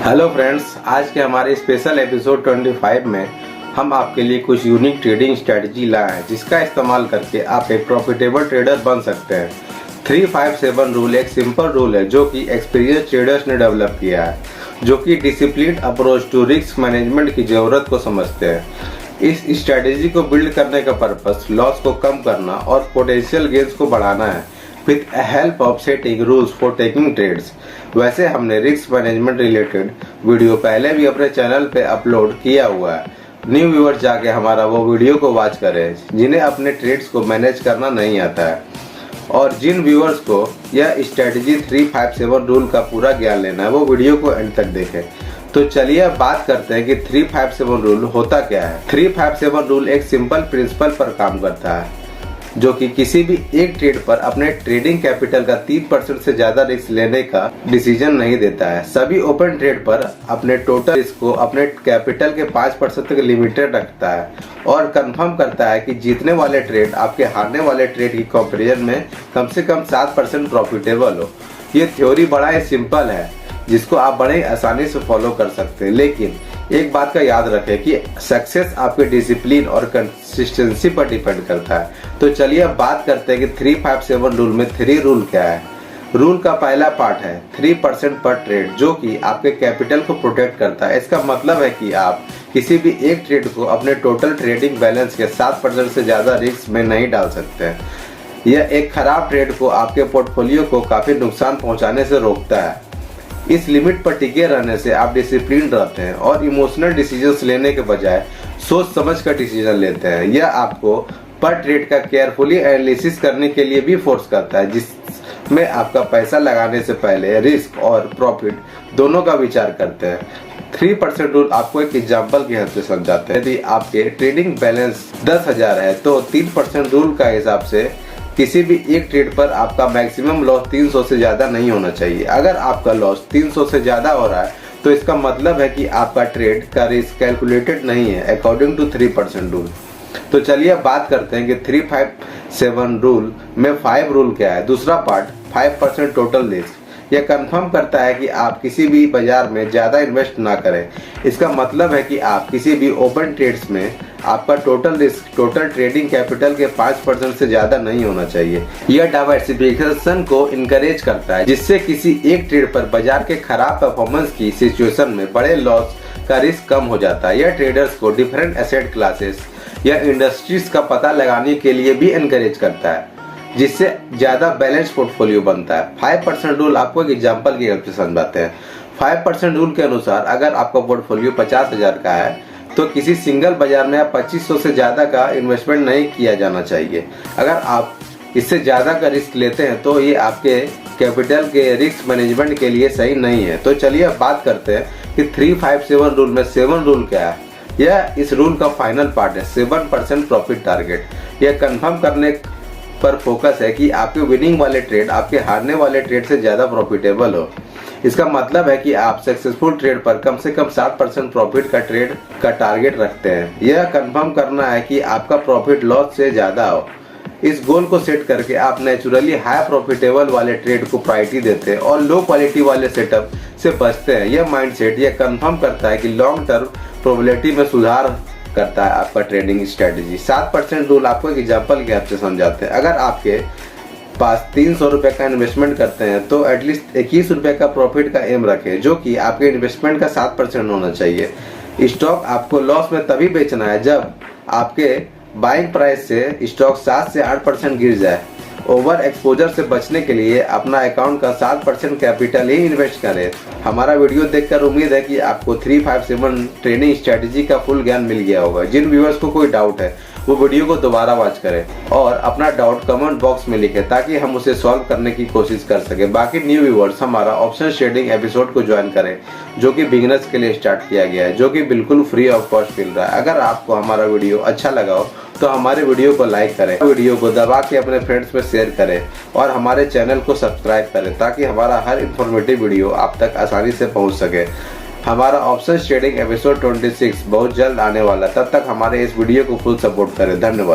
Hello friends, आज के हमारे स्पेशल एपिसोड 25 में हम आपके लिए कुछ यूनिक ट्रेडिंग स्ट्रेटजी लाए हैं जिसका इस्तेमाल करके आप एक प्रॉफिटेबल ट्रेडर बन सकते हैं। 357 रूल एक सिंपल रूल है जो कि एक्सपीरियंस ट्रेडर्स ने डेवलप किया है, जो कि discipline approach to risk management की ज़रूरत को समझते हैं। इस स्ट्रेटजी को बिल्ड करने का पर्पस लॉस को कम करना और पोटेंशियल गेन्स को बढ़ाना है with help of setting rules for taking trades. वैसे हमने रिस्क मैनेजमेंट रिलेटेड वीडियो पहले भी अपने चैनल पे अपलोड किया हुआ है। न्यू व्यूअर्स जाके हमारा वो वीडियो को वॉच करें जिन्हें अपने ट्रेड्स को मैनेज करना नहीं आता है, और जिन व्यूअर्स को यह स्ट्रेटजी 357 रूल का पूरा ज्ञान लेना है वो वीडियो को एंड तक देखें। तो चलिए अब बात करते हैं कि 357 रूल होता क्या है। 357 रूल एक सिंपल प्रिंसिपल पर काम करता है जो कि किसी भी एक ट्रेड पर अपने ट्रेडिंग कैपिटल का 3% से ज्यादा रिस्क लेने का डिसीजन नहीं देता है। सभी ओपन ट्रेड पर अपने टोटल रिस्क को अपने कैपिटल के 5% तक लिमिटेड रखता है और कंफर्म करता है कि जीतने वाले ट्रेड आपके हारने वाले ट्रेड की कंपैरिजन में कम से कम 7% प्रॉफिटेबल हो। ये थ्योरी बड़ा ही सिंपल है जिसको आप बड़े आसानी से फॉलो कर सकते हैं, लेकिन एक बात का याद रखें कि सक्सेस आपके डिसिप्लिन और कंसिस्टेंसी पर डिपेंड करता है। तो चलिए अब बात करते हैं कि 357 रूल में 3 रूल क्या है। रूल का पहला पार्ट है 3% पर ट्रेड, जो कि आपके कैपिटल को प्रोटेक्ट करता है। इसका मतलब है कि आप किसी भी एक ट्रेड को अपने टोटल ट्रेडिंग बैलेंस के 7% से ज्यादा रिस्क में नहीं डाल सकते हैं। यह एक खराब ट्रेड को आपके पोर्टफोलियो को काफी नुकसान पहुंचाने से रोकता है। इस लिमिट पर टिके रहने से आप डिसिप्लिन रहते हैं और इमोशनल डिसीजंस लेने के बजाय सोच समझ कर डिसीजन लेते हैं। यह आपको पर ट्रेड का केयरफुली एनालिसिस करने के लिए भी फोर्स करता है, जिसमें आपका पैसा लगाने से पहले रिस्क और प्रॉफिट दोनों का विचार करते हैं। 3% रूल आपको एक एग्जाम्पल की हेल्प से समझाते हैं। यदि आपके ट्रेडिंग बैलेंस 10,000 है तो 3% रूल का हिसाब से किसी भी एक ट्रेड पर आपका मैक्सिमम लॉस 300 से ज्यादा नहीं होना चाहिए। अगर आपका लॉस 300 से ज्यादा हो रहा है तो इसका मतलब है कि आपका ट्रेड का रिस्क कैलकुलेटेड नहीं है अकॉर्डिंग टू 3% रूल। तो चलिए अब बात करते हैं कि 357 रूल में 5 रूल क्या है। दूसरा पार्ट 5% टोटल रिस्क। यह कंफर्म करता है कि आप किसी भी बाजार में ज्यादा इन्वेस्ट ना करें। इसका मतलब है कि आप किसी भी ओपन ट्रेड्स में आपका total risk total trading capital के 5% से ज्यादा नहीं होना चाहिए। यह डाइवर्सिफिकेशन को इनकरेज करता है, जिससे किसी एक ट्रेड पर बाजार के खराब परफॉर्मेंस की सिचुएशन में बड़े लॉस का रिस्क कम हो जाता है। यह ट्रेडर्स को डिफरेंट एसेट क्लासेस या इंडस्ट्रीज का पता लगाने के लिए भी इनकरेज करता है, जिससे ज्यादा बैलेंस पोर्टफोलियो बनता है। 5% रूल आपको एक एग्जांपल की हेल्प से समझाते हैं। 5% रूल के अनुसार अगर आपका पोर्टफोलियो 50,000 का है तो किसी सिंगल बाजार में आप 2500 से ज्यादा का इन्वेस्टमेंट नहीं किया जाना चाहिए। अगर आप इससे ज्यादा का रिस्क लेते हैं तो ये आपके कैपिटल के रिस्क मैनेजमेंट के लिए सही नहीं है। तो चलिए अब बात करते हैं कि 357 रूल में 7 रूल क्या है। यह इस रूल का फाइनल पार्ट है 7% प्रॉफिट टारगेट। यह कंफर्म करने पर फोकस है कि आपके विनिंग वाले ट्रेड आपके हारने वाले ट्रेड से ज्यादा प्रॉफिटेबल हो। इसका मतलब है कि आप सक्सेसफुल ट्रेड पर कम से कम 7% प्रॉफिट का ट्रेड का टारगेट रखते हैं। यह कंफर्म करना है कि आपका प्रॉफिट लॉस से ज्यादा हो। इस गोल को सेट करके आप नेचुरली हाई प्रॉफिटेबल वाले ट्रेड को प्रायोरिटी देते हैं और लो क्वालिटी वाले सेटअप से बचते हैं। यह माइंडसेट यह कंफर्म करता है कि लॉन्ग टर्म प्रोबेबिलिटी में सुधार करता है आपका ट्रेडिंग स्ट्रेटजी। 7% रूल आपको एक एग्जांपल के हेल्प से समझाते हैं। अगर आपके पास 300 रुपए का इन्वेस्टमेंट करते हैं तो एटलीस्ट 21 रुपए का प्रॉफिट का एम रखें, जो कि आपके इन्वेस्टमेंट का 7% होना चाहिए। स्टॉक आपको लॉस में तभी बेचना है जब आपके बाइंग प्राइस से स्टॉक 7 से 8% गिर जाए। ओवर एक्सपोजर से बचने के लिए अपना अकाउंट का 7% कैपिटल ही इन्वेस्ट करें। हमारा वीडियो देखकर उम्मीद है कि आपको 357 ट्रेडिंग स्ट्रेटजी का फुल ज्ञान मिल गया होगा। जिन व्यूअर्स को कोई डाउट है वो वीडियो को दोबारा वॉच करें और अपना डाउट कमेंट बॉक्स में लिखें ताकि हम उसे सॉल्व करने की कोशिश कर सके। बाकी न्यू व्यूअर्स हमारा ऑप्शन ट्रेडिंग एपिसोड को ज्वाइन करें जो कि बिगिनर्स के लिए स्टार्ट किया गया है, जो कि बिल्कुल फ्री ऑफ कॉस्ट मिल रहा है। अगर आपको हमारा वीडियो अच्छा लगा हो तो हमारे वीडियो को लाइक करें, वीडियो को दबा के अपने फ्रेंड्स में शेयर करें और हमारे चैनल को सब्सक्राइब करें ताकि हमारा हर इंफॉर्मेटिव वीडियो आप तक आसानी से पहुंच सके। हमारा ऑप्शन ट्रेडिंग एपिसोड 26 बहुत जल्द आने वाला है। तब तक हमारे इस वीडियो को फुल सपोर्ट करें। धन्यवाद।